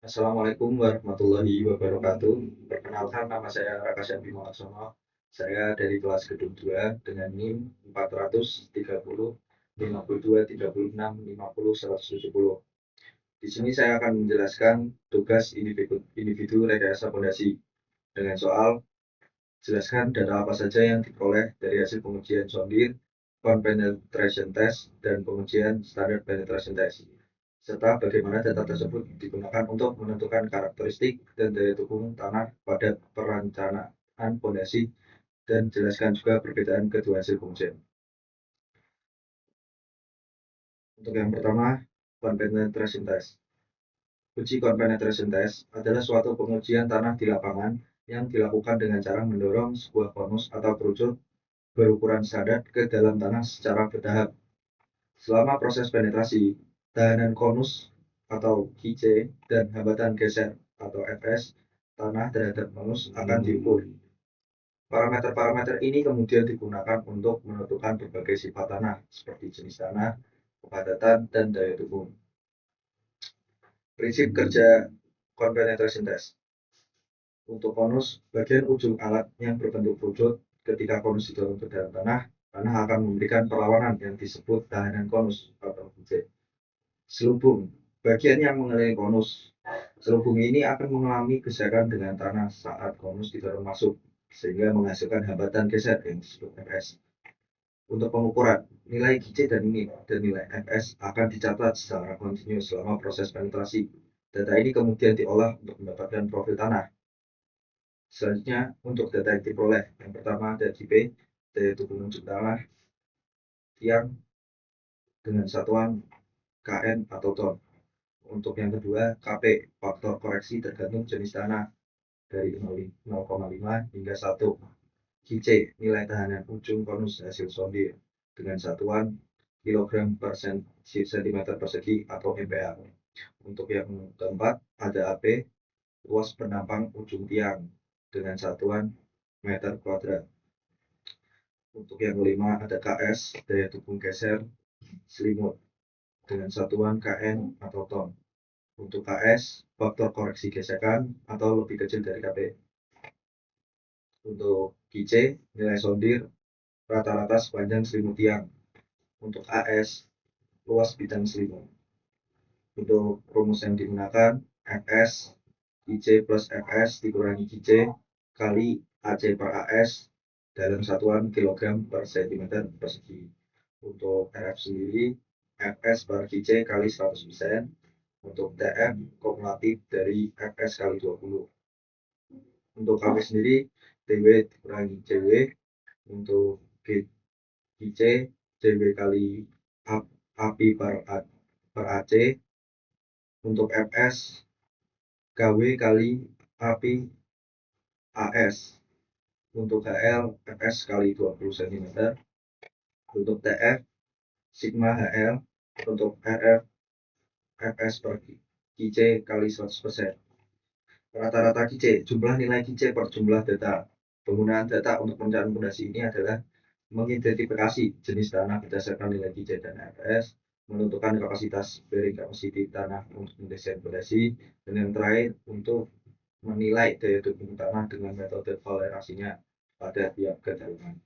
Assalamualaikum warahmatullahi wabarakatuh. Perkenalkan, nama saya Raka Bima Laksono. Saya dari kelas gedung 2 dengan NIM 430 52 36 50 170. Di sini saya akan menjelaskan tugas individu rekayasa fondasi dengan soal jelaskan data apa saja yang diperoleh dari hasil pengujian sondir, penetration test, dan pengujian standar penetration test, serta bagaimana data tersebut digunakan untuk menentukan karakteristik dan daya dukung tanah pada perencanaan fondasi, dan jelaskan juga perbedaan kedua hasil pengujian. Untuk yang pertama, penetration test. Uji penetration test adalah suatu pengujian tanah di lapangan yang dilakukan dengan cara mendorong sebuah konus atau kerucut berukuran standar ke dalam tanah secara bertahap. Selama proses penetrasi, tahanan konus atau KC dan hambatan geser atau FS tanah terhadap konus akan diukur. Parameter-parameter ini kemudian digunakan untuk menentukan berbagai sifat tanah seperti jenis tanah, kepadatan, dan daya dukung. Prinsip kerja penetration test. Untuk konus, bagian ujung alat yang berbentuk kerucut ketika konus didorong ke dalam tanah, tanah akan memberikan perlawanan yang disebut tahanan konus atau KC. Selubung, bagian yang mengelilingi konus. Selubung ini akan mengalami gesekan dengan tanah saat konus didorong masuk, sehingga menghasilkan hambatan geser yang disebut FS. Untuk pengukuran, nilai GC dan nilai FS akan dicatat secara kontinu selama proses penetrasi. Data ini kemudian diolah untuk mendapatkan profil tanah. Selanjutnya, untuk data yang diperoleh, yang pertama ada JP, daya dukung ujung tanah, tiang dengan satuan KN atau ton. Untuk yang kedua, KP, faktor koreksi tergantung jenis tanah dari 0,5 hingga 1. KC, nilai tahanan ujung konus hasil sondir dengan satuan kilogram per sentimeter persegi atau MPa. Untuk yang keempat, ada AP, luas penampang ujung tiang dengan satuan meter kuadrat. Untuk yang kelima, ada KS, daya dukung geser selimut dengan satuan KN atau ton. Untuk KS, faktor koreksi gesekan atau lebih kecil dari KP. Untuk KC, nilai sondir rata-rata sepanjang selimut tiang. Untuk AS, luas bidang selimut. Untuk rumus yang digunakan, FS IC plus FS dikurangi QC kali AC per AS dalam satuan kilogram per sentimeter persegi. Untuk RF sendiri, FS per QC kali 100%. Untuk TF kumulatif dari FS kali 20. Untuk KW sendiri, TW dikurangi CW. Untuk GC, CW kali API per AC. Untuk FS, KW kali API AS. Untuk HL, FS kali 20 cm. Untuk TF, sigma HL. Untuk RF, FS per QC kali 100%. Rata-rata QC, jumlah nilai QC per jumlah data. Penggunaan data untuk perencanaan fondasi ini adalah mengidentifikasi jenis tanah berdasarkan nilai QC dan FS, menentukan kapasitas bearing capacity tanah untuk mendesain fondasi, dan yang terakhir untuk menilai daya dukung tanah dengan metode toleransinya pada tiap kedalaman.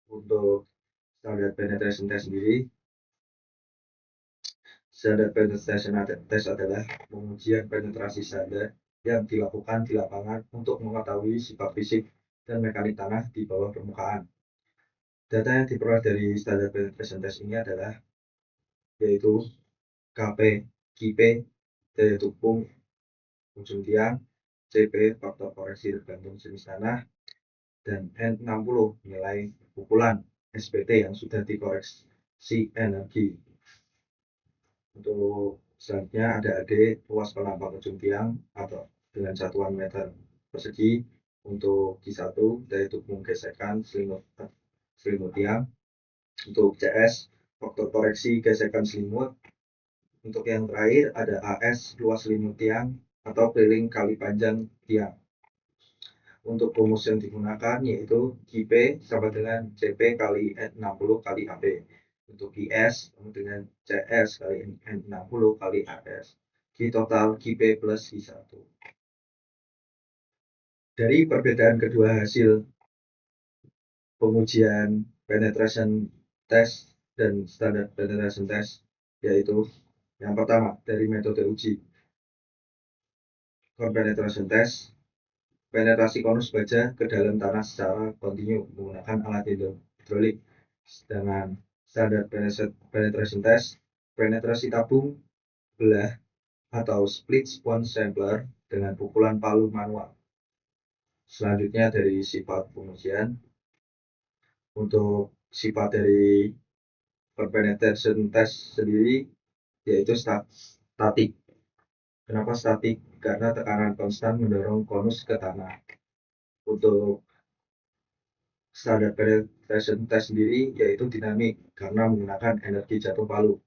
Untuk standar penetration test sendiri, standar penetration test adalah pengujian penetrasi standar yang dilakukan di lapangan untuk mengetahui sifat fisik dan mekanik tanah di bawah permukaan. Data yang diperoleh dari standar penetration test ini adalah yaitu KP, KIP, daya dukung ujung tiang, CP, faktor koreksi tergantung jenis tanah, dan N60 nilai pukulan SPT yang sudah dikoreksi energi. Untuk selanjutnya ada AD, luas penampang ujung tiang atau dengan satuan meter persegi. Untuk Q1, daya dukung gesekan selimut tiang. Untuk CS, faktor koreksi gesekan selimut. Untuk yang terakhir ada AS, luas selimut tiang atau keliling kali panjang tiang. Untuk rumus yang digunakan yaitu QP sama dengan CP kali N60 kali AB. Untuk QS sama dengan CS kali N60 kali AS. Q total QP plus Q1. Dari perbedaan kedua hasil pengujian penetration test dan standar penetration test, yaitu yang pertama dari metode uji penetration test, penetrasi konus baja ke dalam tanah secara kontinu menggunakan alat hidrolik. Sedangkan standar penetration test, penetrasi tabung belah atau split sponge sampler dengan pukulan palu manual. Selanjutnya dari sifat pengujian, untuk sifat dari penetration test sendiri yaitu statik. Kenapa statik? Karena tekanan konstan mendorong konus ke tanah. Untuk standar penetration test sendiri yaitu dinamik karena menggunakan energi jatuh palu.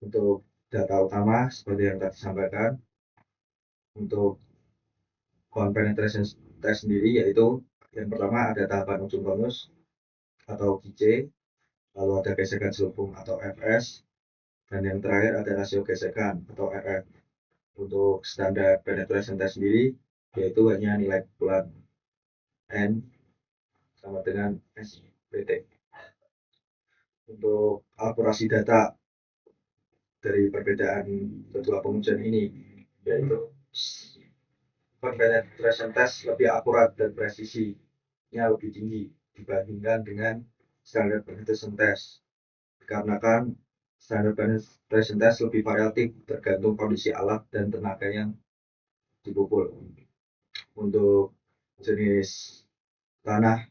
Untuk data utama seperti yang tadi disampaikan, untuk penetration test sendiri yaitu yang pertama ada tahapan ujung konus atau QC, lalu ada gesekan selubung atau FS, dan yang terakhir ada rasio gesekan atau RF. Untuk standar penetration test sendiri yaitu hanya nilai pukulan N sama dengan SPT. Untuk akurasi data dari perbedaan kedua pengujian ini, yaitu penetration test lebih akurat dan presisinya lebih tinggi dibandingkan dengan standar penetration test, dikarenakan standar penetration test lebih variatif tergantung kondisi alat dan tenaga yang dipukul. Untuk jenis tanah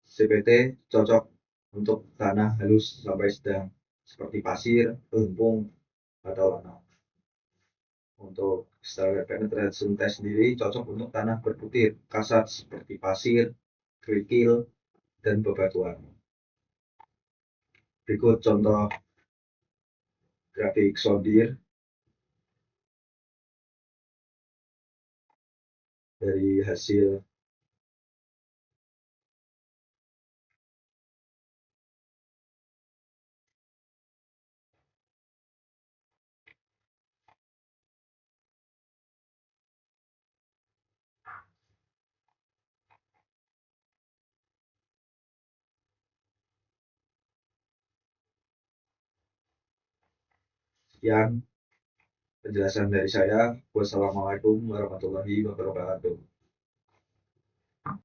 CPT cocok untuk tanah halus sampai sedang seperti pasir, lempung, atau lanau. Untuk standar penetration test sendiri cocok untuk tanah berbutir kasar seperti pasir, kerikil, dan bebatuan. Berikut contoh grafik sondir dari hasil sekian penjelasan dari saya. Wassalamualaikum warahmatullahi wabarakatuh.